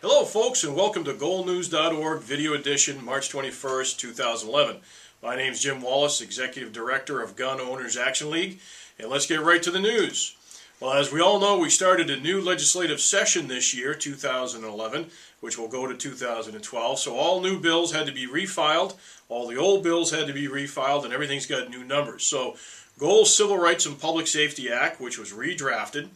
Hello folks, and welcome to goalnews.org Video Edition, March 21st, 2011. My name is Jim Wallace, Executive Director of Gun Owners Action League, and let's get right to the news. Well, as we all know, we started a new legislative session this year, 2011, which will go to 2012, so all new bills had to be refiled, all the old bills had to be refiled, and everything's got new numbers. So, Goal's Civil Rights and Public Safety Act, which was redrafted,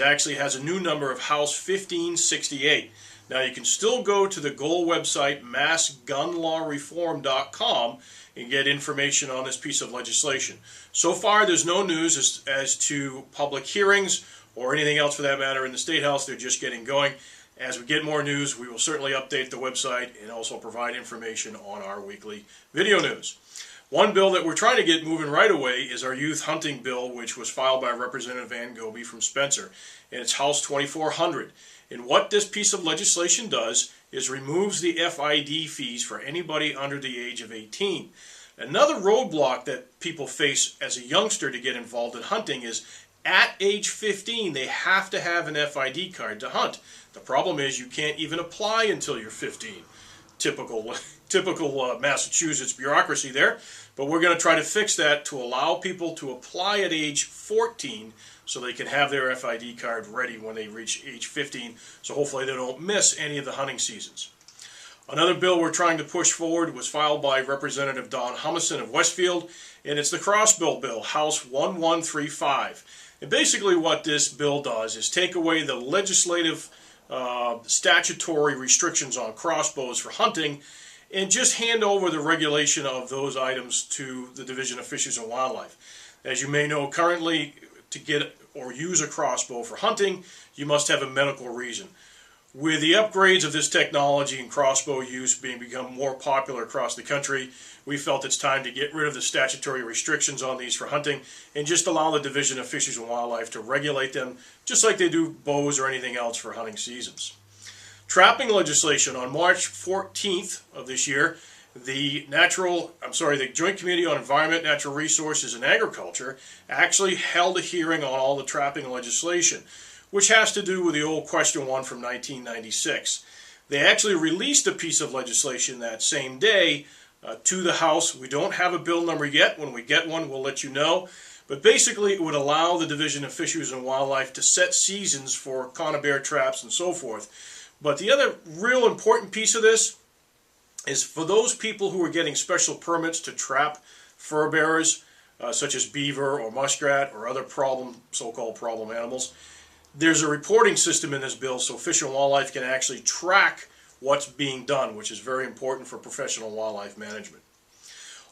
actually has a new number of House 1568. Now you can still go to the Goal website, massgunlawreform.com, and get information on this piece of legislation. So far there's no news as to public hearings or anything else for that matter in the State House. They're just getting going. As we get more news, we will certainly update the website and also provide information on our weekly video news. One bill that we're trying to get moving right away is our youth hunting bill, which was filed by Representative Ann Goby from Spencer, and it's House 2400. And what this piece of legislation does is removes the FID fees for anybody under the age of 18. Another roadblock that people face as a youngster to get involved in hunting is at age 15 they have to have an FID card to hunt. The problem is you can't even apply until you're 15. Typical Massachusetts bureaucracy there, but we're going to try to fix that to allow people to apply at age 14 so they can have their FID card ready when they reach age 15, so hopefully they don't miss any of the hunting seasons. Another bill we're trying to push forward was filed by Representative Don Humison of Westfield, and it's the Crossbow Bill, House 1135. And basically what this bill does is take away the legislative statutory restrictions on crossbows for hunting and just hand over the regulation of those items to the Division of Fisheries and Wildlife. As you may know, currently to get or use a crossbow for hunting, you must have a medical reason. With the upgrades of this technology and crossbow use become more popular across the country, we felt it's time to get rid of the statutory restrictions on these for hunting and just allow the Division of Fisheries and Wildlife to regulate them just like they do bows or anything else for hunting seasons. Trapping legislation on March 14th of this year, the Joint Committee on Environment, Natural Resources, and Agriculture actually held a hearing on all the trapping legislation, which has to do with the old Question 1 from 1996. They actually released a piece of legislation that same day to the House. We don't have a bill number yet. When we get one, we'll let you know. But basically, it would allow the Division of Fisheries and Wildlife to set seasons for conibear traps and so forth. But the other real important piece of this is for those people who are getting special permits to trap fur bearers, such as beaver or muskrat or other so-called problem animals. There's a reporting system in this bill so Fish and Wildlife can actually track what's being done, which is very important for professional wildlife management.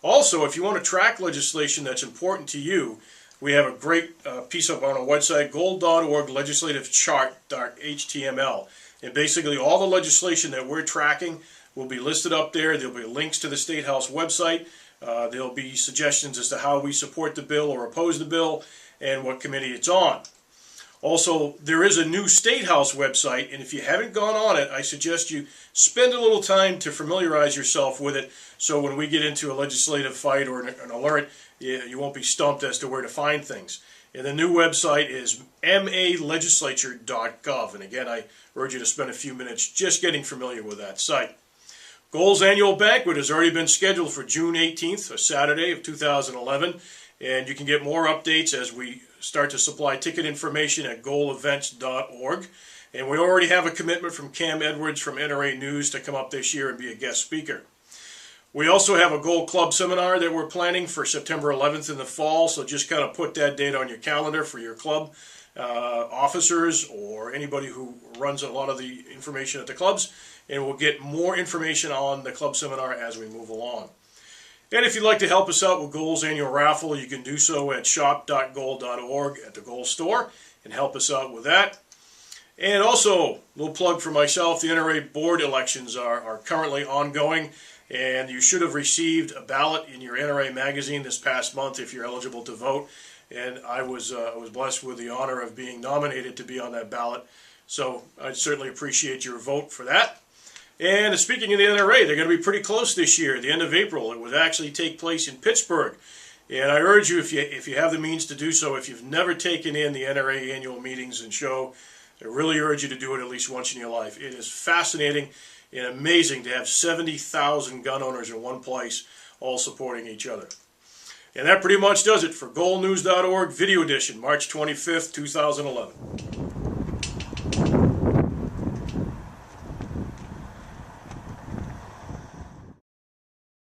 Also, if you want to track legislation that's important to you, we have a great piece up on our website, goal.org legislative chart.html. And basically all the legislation that we're tracking will be listed up there. There'll be links to the State House website. There'll be suggestions as to how we support the bill or oppose the bill and what committee it's on. Also, there is a new State House website, and if you haven't gone on it, I suggest you spend a little time to familiarize yourself with it so when we get into a legislative fight or an alert, you won't be stumped as to where to find things. And the new website is malegislature.gov, and again, I urge you to spend a few minutes just getting familiar with that site. Goal's annual banquet has already been scheduled for June 18th, a Saturday of 2011, and you can get more updates as we start to supply ticket information at goalevents.org. And we already have a commitment from Cam Edwards from NRA News to come up this year and be a guest speaker. We also have a Goal Club seminar that we're planning for September 11th in the fall, so just kind of put that date on your calendar for your club officers or anybody who runs a lot of the information at the clubs, and we'll get more information on the club seminar as we move along. And if you'd like to help us out with Goal's annual raffle, you can do so at shop.goal.org at the Goal store and help us out with that. And also, a little plug for myself, the NRA Board Elections are currently ongoing, and you should have received a ballot in your NRA magazine this past month if you're eligible to vote. And I was blessed with the honor of being nominated to be on that ballot. So I'd certainly appreciate your vote for that. And speaking of the NRA, they're going to be pretty close this year, the end of April. It would actually take place in Pittsburgh. And I urge you, if you have the means to do so, if you've never taken in the NRA annual meetings and show, I really urge you to do it at least once in your life. It is fascinating and amazing to have 70,000 gun owners in one place, all supporting each other. And that pretty much does it for GoalNews.org Video Edition, March 25th, 2011.